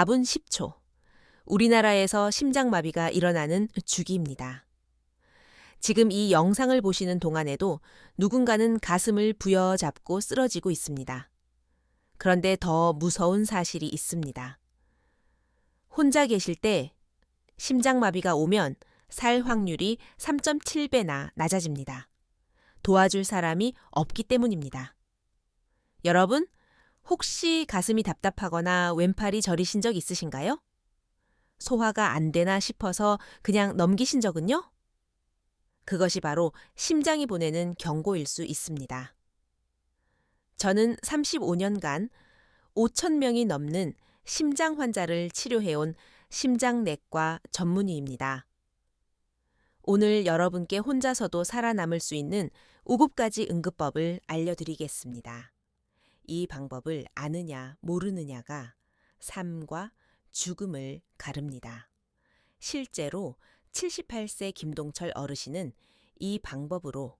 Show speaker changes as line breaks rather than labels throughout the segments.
4분 10초. 우리나라에서 심장마비가 일어나는 주기입니다. 지금 이 영상을 보시는 동안에도 누군가는 가슴을 부여잡고 쓰러지고 있습니다. 그런데 더 무서운 사실이 있습니다. 혼자 계실 때 심장마비가 오면 살 확률이 3.7배나 낮아집니다. 도와줄 사람이 없기 때문입니다. 여러분, 혹시 가슴이 답답하거나 왼팔이 저리신 적 있으신가요? 소화가 안 되나 싶어서 그냥 넘기신 적은요? 그것이 바로 심장이 보내는 경고일 수 있습니다. 저는 35년간 5천 명이 넘는 심장 환자를 치료해온 심장내과 전문의입니다. 오늘 여러분께 혼자서도 살아남을 수 있는 7가지 응급법을 알려드리겠습니다. 이 방법을 아느냐 모르느냐가 삶과 죽음을 가릅니다. 실제로 78세 김동철 어르신은 이 방법으로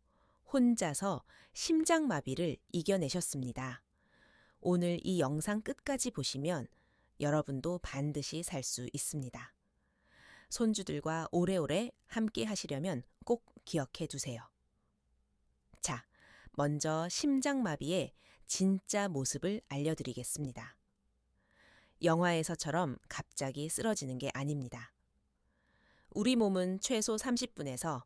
혼자서 심장마비를 이겨내셨습니다. 오늘 이 영상 끝까지 보시면 여러분도 반드시 살 수 있습니다. 손주들과 오래오래 함께 하시려면 꼭 기억해 두세요. 자, 먼저 심장마비의 진짜 모습을 알려드리겠습니다. 영화에서처럼 갑자기 쓰러지는 게 아닙니다. 우리 몸은 최소 30분에서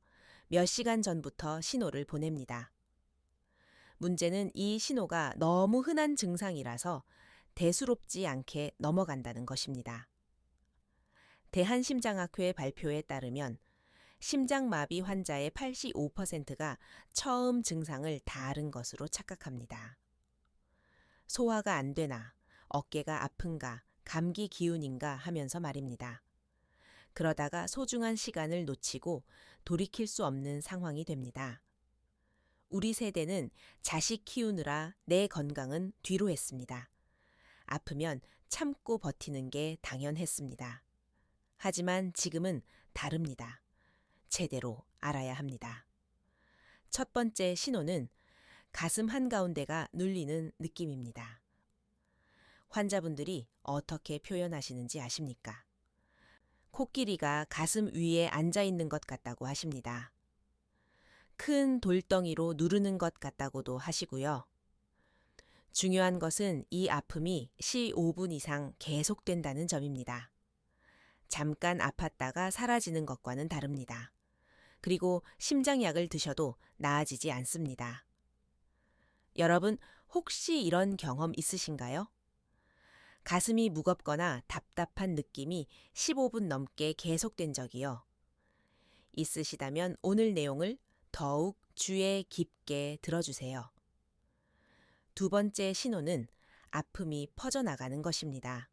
몇 시간 전부터 신호를 보냅니다. 문제는 이 신호가 너무 흔한 증상이라서 대수롭지 않게 넘어간다는 것입니다. 대한심장학회 발표에 따르면 심장마비 환자의 85%가 처음 증상을 다 앓은 것으로 착각합니다. 소화가 안 되나, 어깨가 아픈가, 감기 기운인가 하면서 말입니다. 그러다가 소중한 시간을 놓치고 돌이킬 수 없는 상황이 됩니다. 우리 세대는 자식 키우느라 내 건강은 뒤로 했습니다. 아프면 참고 버티는 게 당연했습니다. 하지만 지금은 다릅니다. 제대로 알아야 합니다. 첫 번째 신호는 가슴 한가운데가 눌리는 느낌입니다. 환자분들이 어떻게 표현하시는지 아십니까? 코끼리가 가슴 위에 앉아 있는 것 같다고 하십니다. 큰 돌덩이로 누르는 것 같다고도 하시고요. 중요한 것은 이 아픔이 15분 이상 계속된다는 점입니다. 잠깐 아팠다가 사라지는 것과는 다릅니다. 그리고 심장약을 드셔도 나아지지 않습니다. 여러분, 혹시 이런 경험 있으신가요? 가슴이 무겁거나 답답한 느낌이 15분 넘게 계속된 적이요. 있으시다면 오늘 내용을 더욱 주의 깊게 들어주세요. 두 번째 신호는 아픔이 퍼져나가는 것입니다.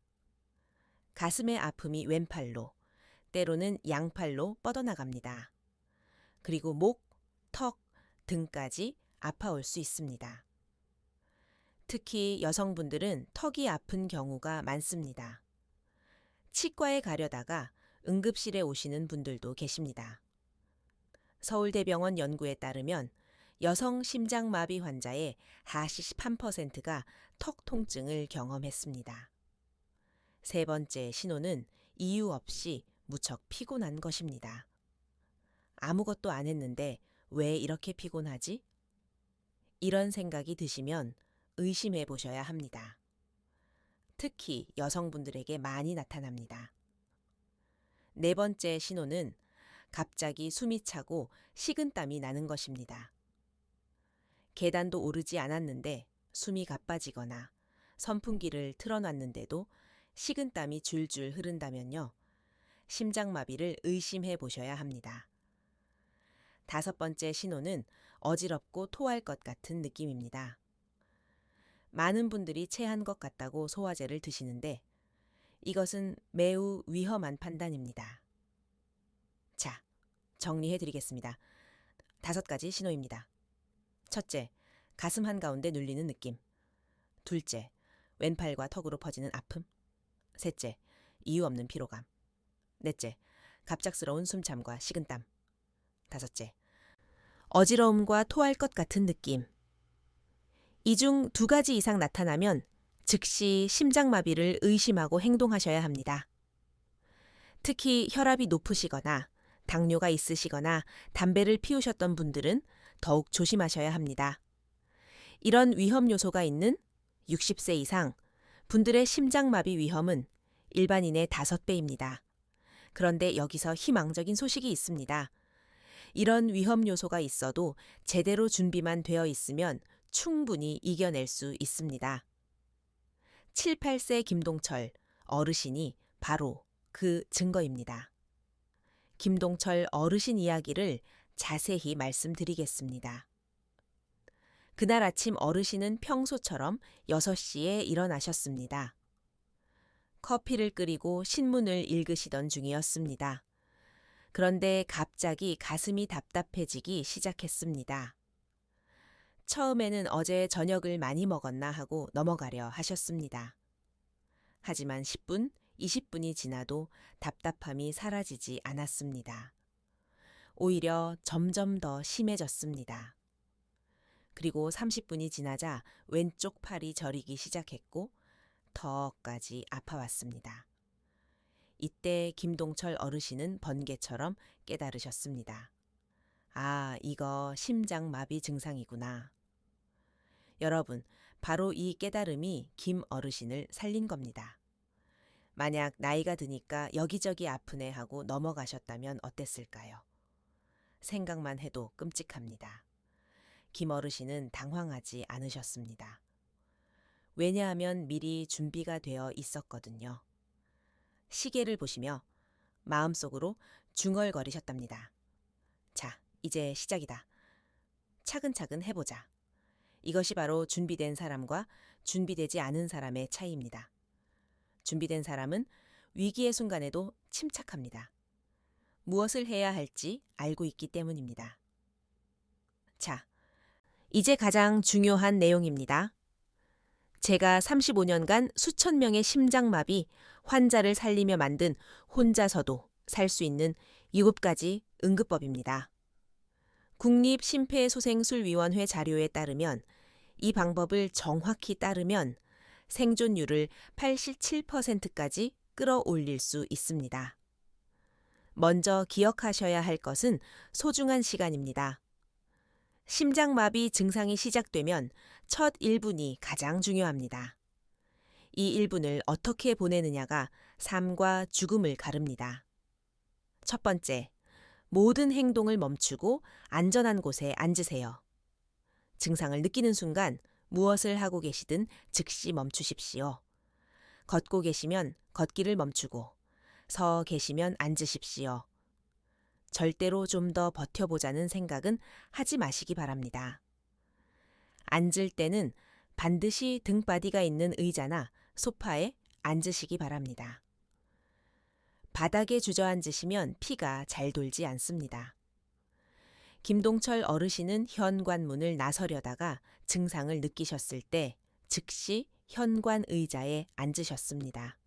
가슴의 아픔이 왼팔로, 때로는 양팔로 뻗어나갑니다. 그리고 목, 턱, 등까지 아파올 수 있습니다. 특히 여성분들은 턱이 아픈 경우가 많습니다. 치과에 가려다가 응급실에 오시는 분들도 계십니다. 서울대병원 연구에 따르면 여성 심장마비 환자의 43%가 턱 통증을 경험했습니다. 세 번째 신호는 이유 없이 무척 피곤한 것입니다. 아무것도 안 했는데 왜 이렇게 피곤하지? 이런 생각이 드시면 의심해 보셔야 합니다. 특히 여성분들에게 많이 나타납니다. 네 번째 신호는 갑자기 숨이 차고 식은땀이 나는 것입니다. 계단도 오르지 않았는데 숨이 가빠지거나 선풍기를 틀어놨는데도 식은땀이 줄줄 흐른다면요. 심장마비를 의심해 보셔야 합니다. 다섯 번째 신호는 어지럽고 토할 것 같은 느낌입니다. 많은 분들이 체한 것 같다고 소화제를 드시는데 이것은 매우 위험한 판단입니다. 자, 정리해 드리겠습니다. 5가지 신호입니다. 첫째, 가슴 한가운데 눌리는 느낌. 둘째, 왼팔과 턱으로 퍼지는 아픔. 셋째, 이유 없는 피로감. 넷째, 갑작스러운 숨참과 식은땀. 다섯째, 어지러움과 토할 것 같은 느낌. 이 중 2가지 이상 나타나면 즉시 심장마비를 의심하고 행동하셔야 합니다. 특히 혈압이 높으시거나 당뇨가 있으시거나 담배를 피우셨던 분들은 더욱 조심하셔야 합니다. 이런 위험 요소가 있는 60세 이상 분들의 심장마비 위험은 일반인의 5배입니다. 그런데 여기서 희망적인 소식이 있습니다. 이런 위험 요소가 있어도 제대로 준비만 되어 있으면 충분히 이겨낼 수 있습니다. 7, 8세 김동철 어르신이 바로 그 증거입니다. 김동철 어르신 이야기를 자세히 말씀드리겠습니다. 그날 아침 어르신은 평소처럼 6시에 일어나셨습니다. 커피를 끓이고 신문을 읽으시던 중이었습니다. 그런데 갑자기 가슴이 답답해지기 시작했습니다. 처음에는 어제 저녁을 많이 먹었나 하고 넘어가려 하셨습니다. 하지만 10분, 20분이 지나도 답답함이 사라지지 않았습니다. 오히려 점점 더 심해졌습니다. 그리고 30분이 지나자 왼쪽 팔이 저리기 시작했고 턱까지 아파왔습니다. 이때 김동철 어르신은 번개처럼 깨달으셨습니다. 아, 이거 심장마비 증상이구나. 여러분, 바로 이 깨달음이 김 어르신을 살린 겁니다. 만약 나이가 드니까 여기저기 아프네 하고 넘어가셨다면 어땠을까요? 생각만 해도 끔찍합니다. 김 어르신은 당황하지 않으셨습니다. 왜냐하면 미리 준비가 되어 있었거든요. 시계를 보시며 마음속으로 중얼거리셨답니다. 자, 이제 시작이다. 차근차근 해보자. 이것이 바로 준비된 사람과 준비되지 않은 사람의 차이입니다. 준비된 사람은 위기의 순간에도 침착합니다. 무엇을 해야 할지 알고 있기 때문입니다. 자, 이제 가장 중요한 내용입니다. 제가 35년간 수천 명의 심장마비 환자를 살리며 만든 혼자서도 살 수 있는 7가지 응급법입니다. 국립심폐소생술위원회 자료에 따르면 이 방법을 정확히 따르면 생존율을 87%까지 끌어올릴 수 있습니다. 먼저 기억하셔야 할 것은 소중한 시간입니다. 심장마비 증상이 시작되면 첫 1분이 가장 중요합니다. 이 1분을 어떻게 보내느냐가 삶과 죽음을 가릅니다. 첫 번째, 모든 행동을 멈추고 안전한 곳에 앉으세요. 증상을 느끼는 순간 무엇을 하고 계시든 즉시 멈추십시오. 걷고 계시면 걷기를 멈추고, 서 계시면 앉으십시오. 절대로 좀 더 버텨보자는 생각은 하지 마시기 바랍니다. 앉을 때는 반드시 등바디가 있는 의자나 소파에 앉으시기 바랍니다. 바닥에 주저앉으시면 피가 잘 돌지 않습니다. 김동철 어르신은 현관문을 나서려다가 증상을 느끼셨을 때 즉시 현관 의자에 앉으셨습니다.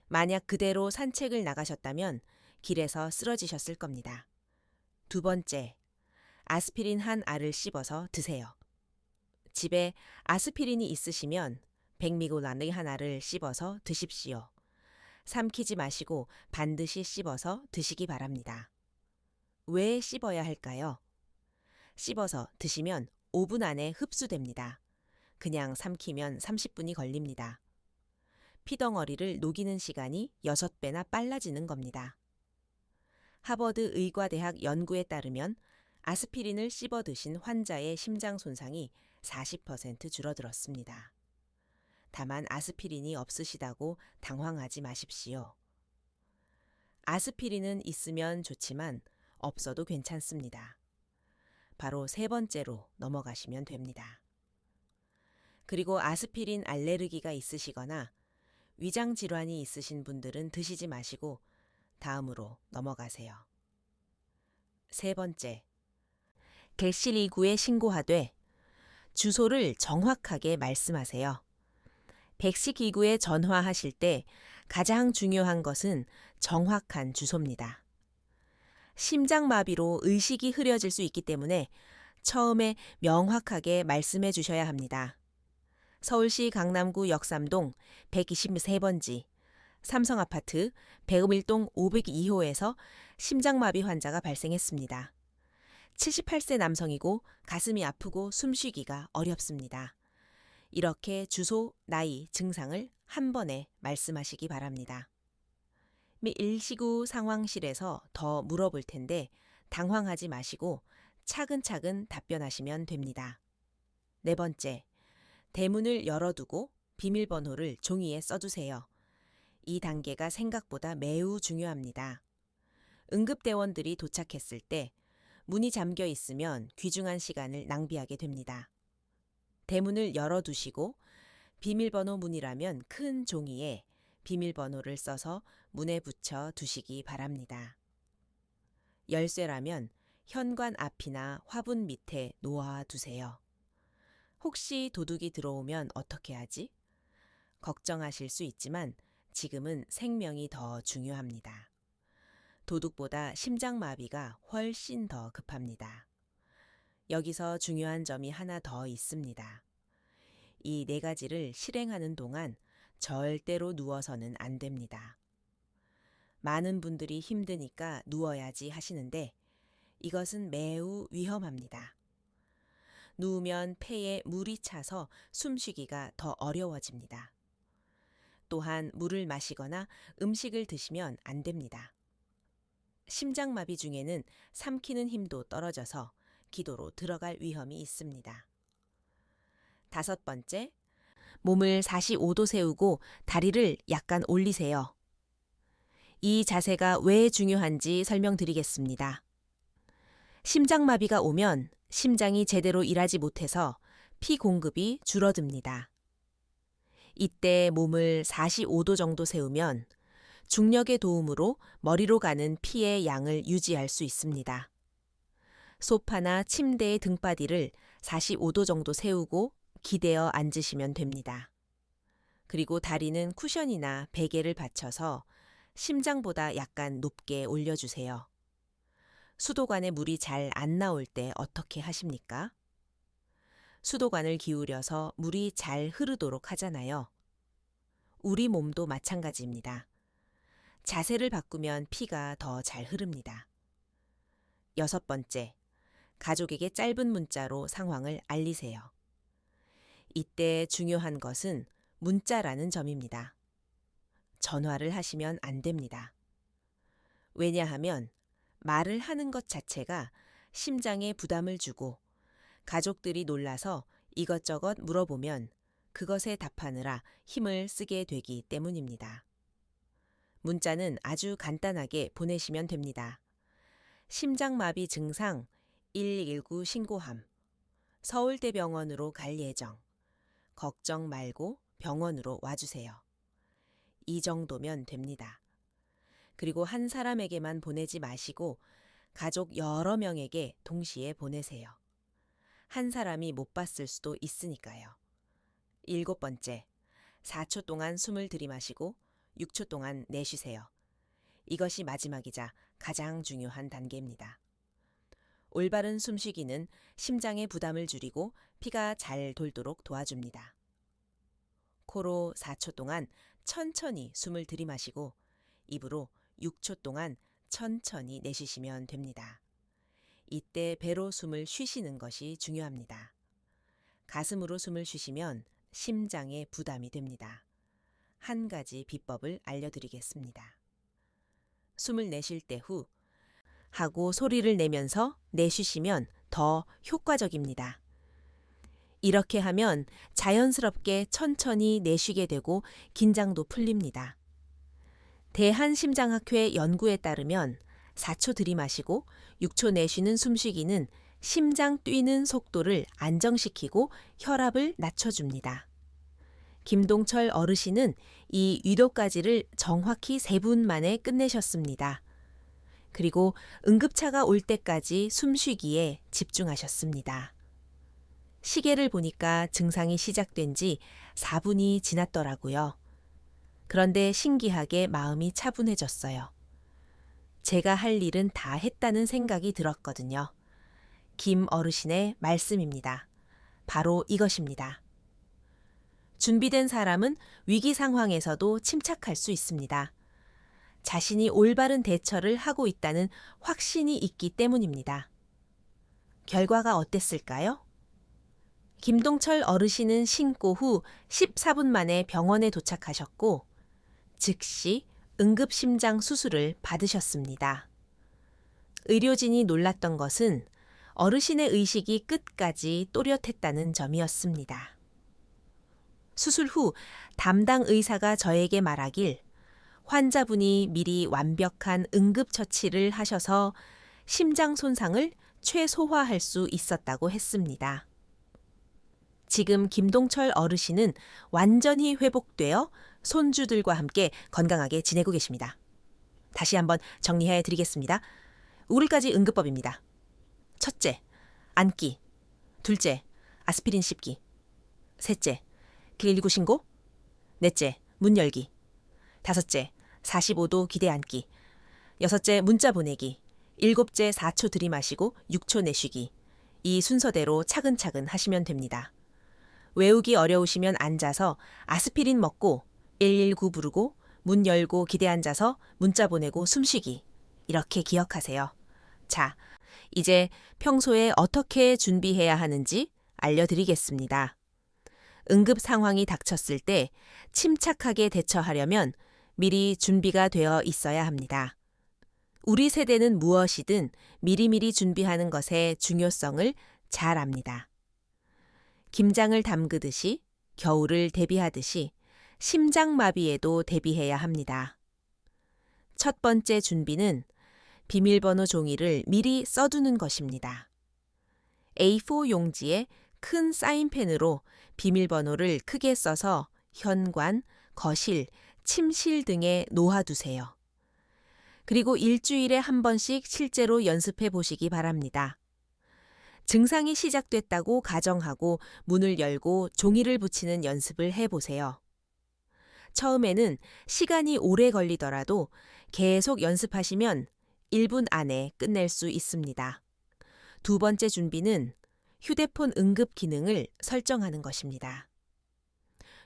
만약 그대로 산책을 나가셨다면 길에서 쓰러지셨을 겁니다. 두 번째, 아스피린 한 알을 씹어서 드세요. 집에 아스피린이 있으시면 백미고란의 한 알을 씹어서 드십시오. 삼키지 마시고 반드시 씹어서 드시기 바랍니다. 왜 씹어야 할까요? 씹어서 드시면 5분 안에 흡수됩니다. 그냥 삼키면 30분이 걸립니다. 피덩어리를 녹이는 시간이 6배나 빨라지는 겁니다. 하버드 의과대학 연구에 따르면 아스피린을 씹어 드신 환자의 심장 손상이 40% 줄어들었습니다. 다만 아스피린이 없으시다고 당황하지 마십시오. 아스피린은 있으면 좋지만 없어도 괜찮습니다. 바로 세 번째로 넘어가시면 됩니다. 그리고 아스피린 알레르기가 있으시거나 위장 질환이 있으신 분들은 드시지 마시고 다음으로 넘어가세요. 세 번째, 객실2구에 신고하되 주소를 정확하게 말씀하세요. 110기구에 전화하실 때 가장 중요한 것은 정확한 주소입니다. 심장마비로 의식이 흐려질 수 있기 때문에 처음에 명확하게 말씀해 주셔야 합니다. 서울시 강남구 역삼동 123번지 삼성아파트 101동 502호에서 심장마비 환자가 발생했습니다. 78세 남성이고 가슴이 아프고 숨쉬기가 어렵습니다. 이렇게 주소, 나이, 증상을 한 번에 말씀하시기 바랍니다. 일시구 상황실에서 더 물어볼 텐데 당황하지 마시고 차근차근 답변하시면 됩니다. 네 번째, 대문을 열어두고 비밀번호를 종이에 써두세요. 이 단계가 생각보다 매우 중요합니다. 응급대원들이 도착했을 때 문이 잠겨 있으면 귀중한 시간을 낭비하게 됩니다. 대문을 열어두시고 비밀번호 문이라면 큰 종이에 비밀번호를 써서 문에 붙여 두시기 바랍니다. 열쇠라면 현관 앞이나 화분 밑에 놓아 두세요. 혹시 도둑이 들어오면 어떻게 하지? 걱정하실 수 있지만 지금은 생명이 더 중요합니다. 도둑보다 심장마비가 훨씬 더 급합니다. 여기서 중요한 점이 하나 더 있습니다. 이 네 가지를 실행하는 동안 절대로 누워서는 안 됩니다. 많은 분들이 힘드니까 누워야지 하시는데 이것은 매우 위험합니다. 누우면 폐에 물이 차서 숨쉬기가 더 어려워집니다. 또한 물을 마시거나 음식을 드시면 안 됩니다. 심장마비 중에는 삼키는 힘도 떨어져서 기도로 들어갈 위험이 있습니다. 다섯 번째, 몸을 45도 세우고 다리를 약간 올리세요. 이 자세가 왜 중요한지 설명드리겠습니다. 심장마비가 오면 심장이 제대로 일하지 못해서 피 공급이 줄어듭니다. 이때 몸을 45도 정도 세우면 중력의 도움으로 머리로 가는 피의 양을 유지할 수 있습니다. 소파나 침대의 등바디를 45도 정도 세우고 기대어 앉으시면 됩니다. 그리고 다리는 쿠션이나 베개를 받쳐서 심장보다 약간 높게 올려주세요. 수도관에 물이 잘 안 나올 때 어떻게 하십니까? 수도관을 기울여서 물이 잘 흐르도록 하잖아요. 우리 몸도 마찬가지입니다. 자세를 바꾸면 피가 더 잘 흐릅니다. 여섯 번째, 가족에게 짧은 문자로 상황을 알리세요. 이때 중요한 것은 문자라는 점입니다. 전화를 하시면 안 됩니다. 왜냐하면 말을 하는 것 자체가 심장에 부담을 주고 가족들이 놀라서 이것저것 물어보면 그것에 답하느라 힘을 쓰게 되기 때문입니다. 문자는 아주 간단하게 보내시면 됩니다. 심장마비 증상 119 신고함. 서울대병원으로 갈 예정. 걱정 말고 병원으로 와주세요. 이 정도면 됩니다. 그리고 한 사람에게만 보내지 마시고 가족 여러 명에게 동시에 보내세요. 한 사람이 못 봤을 수도 있으니까요. 일곱 번째, 4초 동안 숨을 들이마시고 6초 동안 내쉬세요. 이것이 마지막이자 가장 중요한 단계입니다. 올바른 숨쉬기는 심장의 부담을 줄이고 피가 잘 돌도록 도와줍니다. 코로 4초 동안 천천히 숨을 들이마시고 입으로 6초 동안 천천히 내쉬시면 됩니다. 이때 배로 숨을 쉬시는 것이 중요합니다. 가슴으로 숨을 쉬시면 심장에 부담이 됩니다. 한 가지 비법을 알려드리겠습니다. 숨을 내쉴 때 후 하고 소리를 내면서 내쉬시면 더 효과적입니다. 이렇게 하면 자연스럽게 천천히 내쉬게 되고 긴장도 풀립니다. 대한심장학회 연구에 따르면 4초 들이마시고 6초 내쉬는 숨쉬기는 심장 뛰는 속도를 안정시키고 혈압을 낮춰줍니다. 김동철 어르신은 이 위도까지를 정확히 3분 만에 끝내셨습니다. 그리고 응급차가 올 때까지 숨쉬기에 집중하셨습니다. 시계를 보니까 증상이 시작된 지 4분이 지났더라고요. 그런데 신기하게 마음이 차분해졌어요. 제가 할 일은 다 했다는 생각이 들었거든요. 김 어르신의 말씀입니다. 바로 이것입니다. 준비된 사람은 위기 상황에서도 침착할 수 있습니다. 자신이 올바른 대처를 하고 있다는 확신이 있기 때문입니다. 결과가 어땠을까요? 김동철 어르신은 신고 후 14분 만에 병원에 도착하셨고 즉시 응급심장 수술을 받으셨습니다. 의료진이 놀랐던 것은 어르신의 의식이 끝까지 또렷했다는 점이었습니다. 수술 후 담당 의사가 저에게 말하길 환자분이 미리 완벽한 응급처치를 하셔서 심장 손상을 최소화할 수 있었다고 했습니다. 지금 김동철 어르신은 완전히 회복되어 손주들과 함께 건강하게 지내고 계십니다. 다시 한번 정리해 드리겠습니다. 5일까지 응급법입니다. 첫째, 앉기. 둘째, 아스피린 씹기. 셋째, 119 신고. 넷째, 문 열기. 다섯째, 45도 기대 앉기. 여섯째, 문자 보내기. 일곱째, 4초 들이마시고 6초 내쉬기. 이 순서대로 차근차근 하시면 됩니다. 외우기 어려우시면 앉아서 아스피린 먹고 119 부르고 문 열고 기대 앉아서 문자 보내고 숨쉬기. 이렇게 기억하세요. 자, 이제 평소에 어떻게 준비해야 하는지 알려드리겠습니다. 응급 상황이 닥쳤을 때 침착하게 대처하려면 미리 준비가 되어 있어야 합니다. 우리 세대는 무엇이든 미리미리 준비하는 것의 중요성을 잘 압니다. 김장을 담그듯이 겨울을 대비하듯이 심장마비에도 대비해야 합니다. 첫 번째 준비는 비밀번호 종이를 미리 써두는 것입니다. A4 용지에 큰 사인펜으로 비밀번호를 크게 써서 현관, 거실, 침실 등에 놓아두세요. 그리고 일주일에 한 번씩 실제로 연습해 보시기 바랍니다. 증상이 시작됐다고 가정하고 문을 열고 종이를 붙이는 연습을 해보세요. 처음에는 시간이 오래 걸리더라도 계속 연습하시면 1분 안에 끝낼 수 있습니다. 두 번째 준비는 휴대폰 응급 기능을 설정하는 것입니다.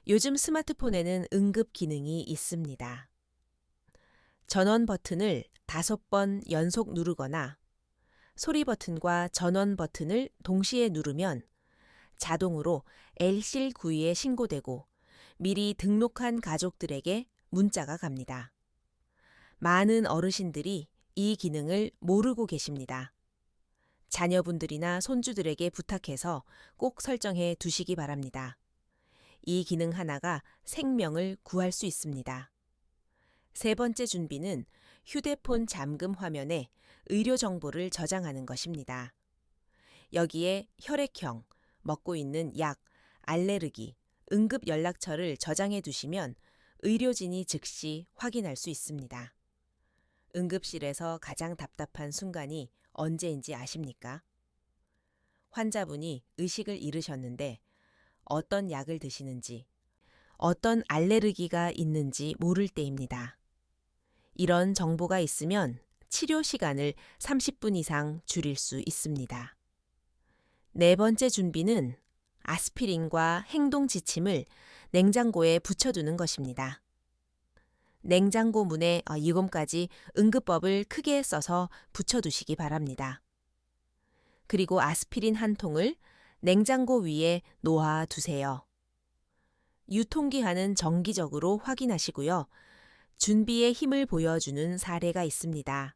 요즘 스마트폰에는 응급 기능이 있습니다. 전원 버튼을 5번 연속 누르거나 소리 버튼과 전원 버튼을 동시에 누르면 자동으로 엘실 구위에 신고되고 미리 등록한 가족들에게 문자가 갑니다. 많은 어르신들이 이 기능을 모르고 계십니다. 자녀분들이나 손주들에게 부탁해서 꼭 설정해 두시기 바랍니다. 이 기능 하나가 생명을 구할 수 있습니다. 세 번째 준비는 휴대폰 잠금 화면에 의료 정보를 저장하는 것입니다. 여기에 혈액형, 먹고 있는 약, 알레르기, 응급 연락처를 저장해 두시면 의료진이 즉시 확인할 수 있습니다. 응급실에서 가장 답답한 순간이 언제인지 아십니까? 환자분이 의식을 잃으셨는데 어떤 약을 드시는지, 어떤 알레르기가 있는지 모를 때입니다. 이런 정보가 있으면 치료 시간을 30분 이상 줄일 수 있습니다. 네 번째 준비는 아스피린과 행동 지침을 냉장고에 붙여두는 것입니다. 냉장고 문에 이금까지 응급법을 크게 써서 붙여두시기 바랍니다. 그리고 아스피린 한 통을 냉장고 위에 놓아두세요. 유통기한은 정기적으로 확인하시고요. 준비의 힘을 보여주는 사례가 있습니다.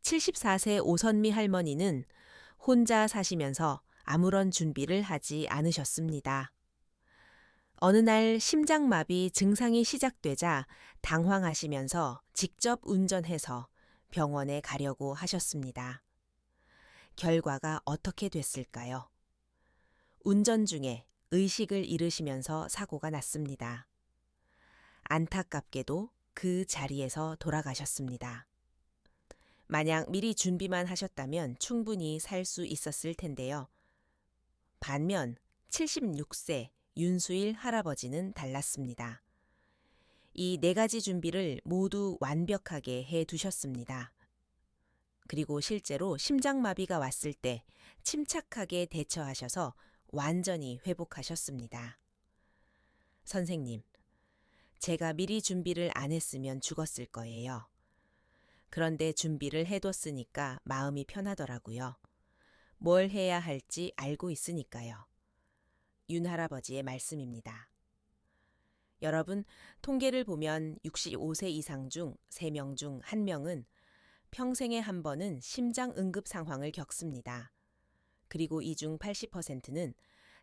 74세 오선미 할머니는 혼자 사시면서 아무런 준비를 하지 않으셨습니다. 어느 날 심장마비 증상이 시작되자 당황하시면서 직접 운전해서 병원에 가려고 하셨습니다. 결과가 어떻게 됐을까요? 운전 중에 의식을 잃으시면서 사고가 났습니다. 안타깝게도 그 자리에서 돌아가셨습니다. 만약 미리 준비만 하셨다면 충분히 살 수 있었을 텐데요. 반면 76세 윤수일 할아버지는 달랐습니다. 이 네 가지 준비를 모두 완벽하게 해 두셨습니다. 그리고 실제로 심장마비가 왔을 때 침착하게 대처하셔서 완전히 회복하셨습니다. 선생님, 제가 미리 준비를 안 했으면 죽었을 거예요. 그런데 준비를 해뒀으니까 마음이 편하더라고요. 뭘 해야 할지 알고 있으니까요. 윤 할아버지의 말씀입니다. 여러분, 통계를 보면 65세 이상 중 3명 중 1명은 평생에 한 번은 심장 응급 상황을 겪습니다. 그리고 이 중 80%는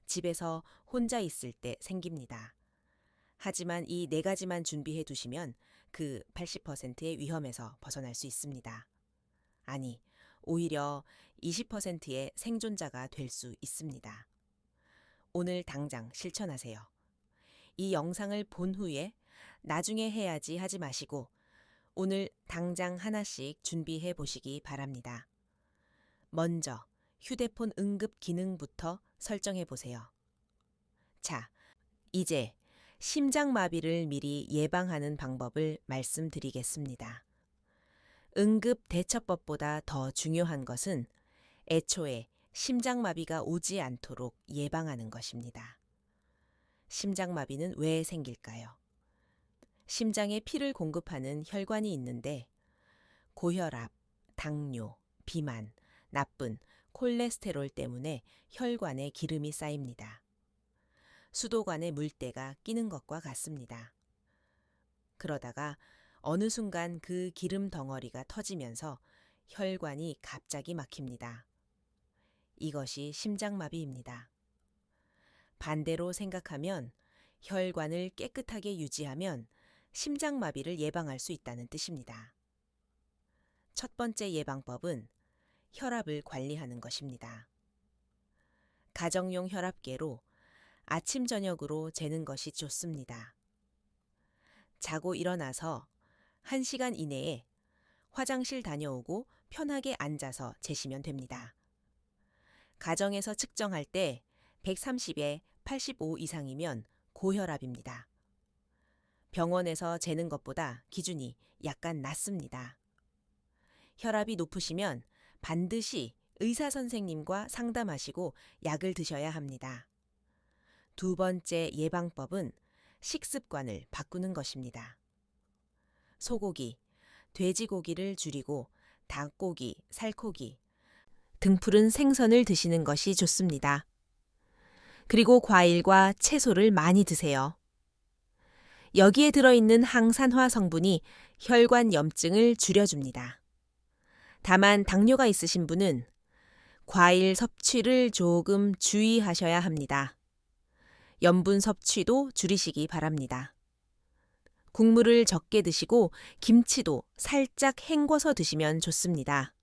집에서 혼자 있을 때 생깁니다. 하지만 이 4가지만 준비해 두시면 그 80%의 위험에서 벗어날 수 있습니다. 아니, 오히려 20%의 생존자가 될 수 있습니다. 오늘 당장 실천하세요. 이 영상을 본 후에 나중에 해야지 하지 마시고 오늘 당장 하나씩 준비해 보시기 바랍니다. 먼저 휴대폰 응급 기능부터 설정해 보세요. 자, 이제 심장마비를 미리 예방하는 방법을 말씀드리겠습니다. 응급 대처법보다 더 중요한 것은 애초에 심장마비가 오지 않도록 예방하는 것입니다. 심장마비는 왜 생길까요? 심장에 피를 공급하는 혈관이 있는데 고혈압, 당뇨, 비만, 나쁜 콜레스테롤 때문에 혈관에 기름이 쌓입니다. 수도관에 물때가 끼는 것과 같습니다. 그러다가 어느 순간 그 기름 덩어리가 터지면서 혈관이 갑자기 막힙니다. 이것이 심장마비입니다. 반대로 생각하면 혈관을 깨끗하게 유지하면 심장마비를 예방할 수 있다는 뜻입니다. 첫 번째 예방법은 혈압을 관리하는 것입니다. 가정용 혈압계로 아침 저녁으로 재는 것이 좋습니다. 자고 일어나서 1시간 이내에 화장실 다녀오고 편하게 앉아서 재시면 됩니다. 가정에서 측정할 때 130에 85 이상이면 고혈압입니다. 병원에서 재는 것보다 기준이 약간 낮습니다. 혈압이 높으시면 반드시 의사 선생님과 상담하시고 약을 드셔야 합니다. 두 번째 예방법은 식습관을 바꾸는 것입니다. 소고기, 돼지고기를 줄이고 닭고기, 살코기, 등푸른 생선을 드시는 것이 좋습니다. 그리고 과일과 채소를 많이 드세요. 여기에 들어있는 항산화 성분이 혈관 염증을 줄여줍니다. 다만 당뇨가 있으신 분은 과일 섭취를 조금 주의하셔야 합니다. 염분 섭취도 줄이시기 바랍니다. 국물을 적게 드시고 김치도 살짝 헹궈서 드시면 좋습니다.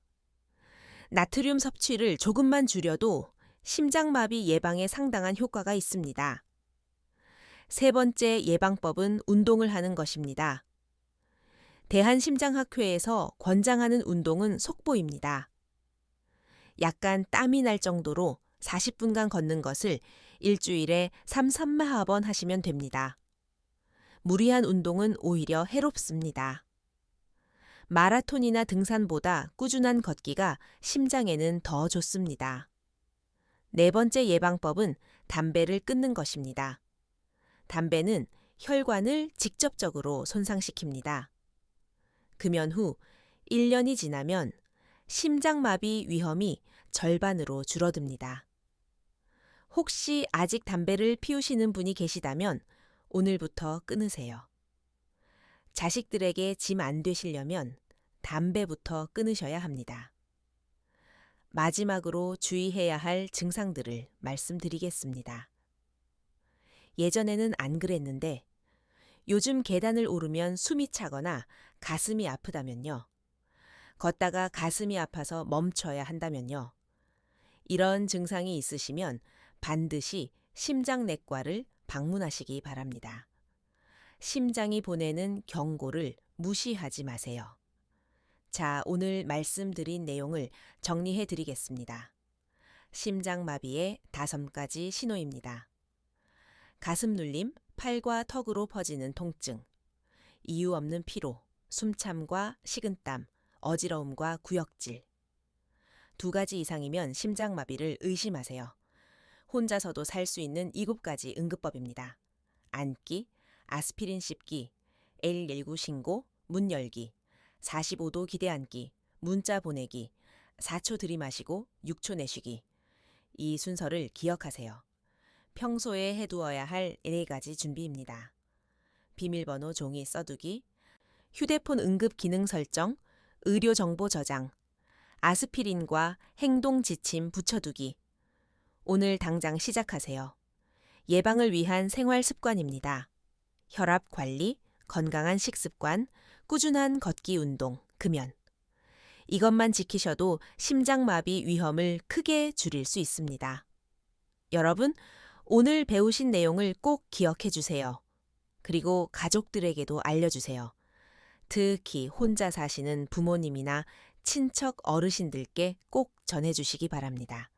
나트륨 섭취를 조금만 줄여도 심장마비 예방에 상당한 효과가 있습니다. 세 번째 예방법은 운동을 하는 것입니다. 대한심장학회에서 권장하는 운동은 속보입니다. 약간 땀이 날 정도로 40분간 걷는 것을 일주일에 3~4번 하시면 됩니다. 무리한 운동은 오히려 해롭습니다. 마라톤이나 등산보다 꾸준한 걷기가 심장에는 더 좋습니다. 네 번째 예방법은 담배를 끊는 것입니다. 담배는 혈관을 직접적으로 손상시킵니다. 금연 후 1년이 지나면 심장마비 위험이 절반으로 줄어듭니다. 혹시 아직 담배를 피우시는 분이 계시다면 오늘부터 끊으세요. 자식들에게 짐 안 되시려면 담배부터 끊으셔야 합니다. 마지막으로 주의해야 할 증상들을 말씀드리겠습니다. 예전에는 안 그랬는데 요즘 계단을 오르면 숨이 차거나 가슴이 아프다면요. 걷다가 가슴이 아파서 멈춰야 한다면요. 이런 증상이 있으시면 반드시 심장내과를 방문하시기 바랍니다. 심장이 보내는 경고를 무시하지 마세요. 자, 오늘 말씀드린 내용을 정리해 드리겠습니다. 심장마비의 5가지 신호입니다. 가슴 눌림, 팔과 턱으로 퍼지는 통증, 이유 없는 피로, 숨참과 식은땀, 어지러움과 구역질. 2가지 이상이면 심장마비를 의심하세요. 혼자서도 살 수 있는 7가지 응급법입니다. 앉기, 아스피린 씹기, L19 신고, 문 열기, 45도 기대 앉기, 문자 보내기, 4초 들이마시고 6초 내쉬기. 이 순서를 기억하세요. 평소에 해두어야 할 4가지 준비입니다. 비밀번호 종이 써두기, 휴대폰 응급 기능 설정, 의료 정보 저장, 아스피린과 행동 지침 붙여두기. 오늘 당장 시작하세요. 예방을 위한 생활 습관입니다. 혈압 관리, 건강한 식습관, 꾸준한 걷기 운동, 금연. 이것만 지키셔도 심장마비 위험을 크게 줄일 수 있습니다. 여러분, 오늘 배우신 내용을 꼭 기억해 주세요. 그리고 가족들에게도 알려주세요. 특히 혼자 사시는 부모님이나 친척 어르신들께 꼭 전해주시기 바랍니다.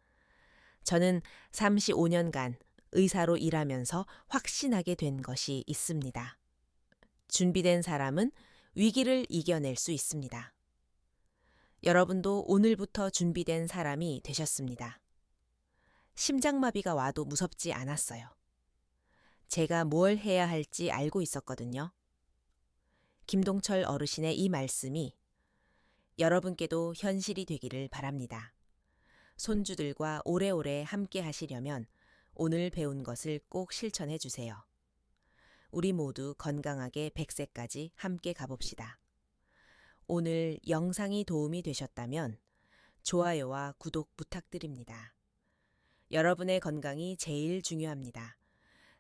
저는 35년간 의사로 일하면서 확신하게 된 것이 있습니다. 준비된 사람은 위기를 이겨낼 수 있습니다. 여러분도 오늘부터 준비된 사람이 되셨습니다. 심장마비가 와도 무섭지 않았어요. 제가 뭘 해야 할지 알고 있었거든요. 김동철 어르신의 이 말씀이 여러분께도 현실이 되기를 바랍니다. 손주들과 오래오래 함께 하시려면 오늘 배운 것을 꼭 실천해 주세요. 우리 모두 건강하게 100세까지 함께 가봅시다. 오늘 영상이 도움이 되셨다면 좋아요와 구독 부탁드립니다. 여러분의 건강이 제일 중요합니다.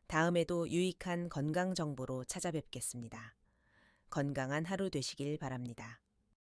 다음에도 유익한 건강 정보로 찾아뵙겠습니다. 건강한 하루 되시길 바랍니다.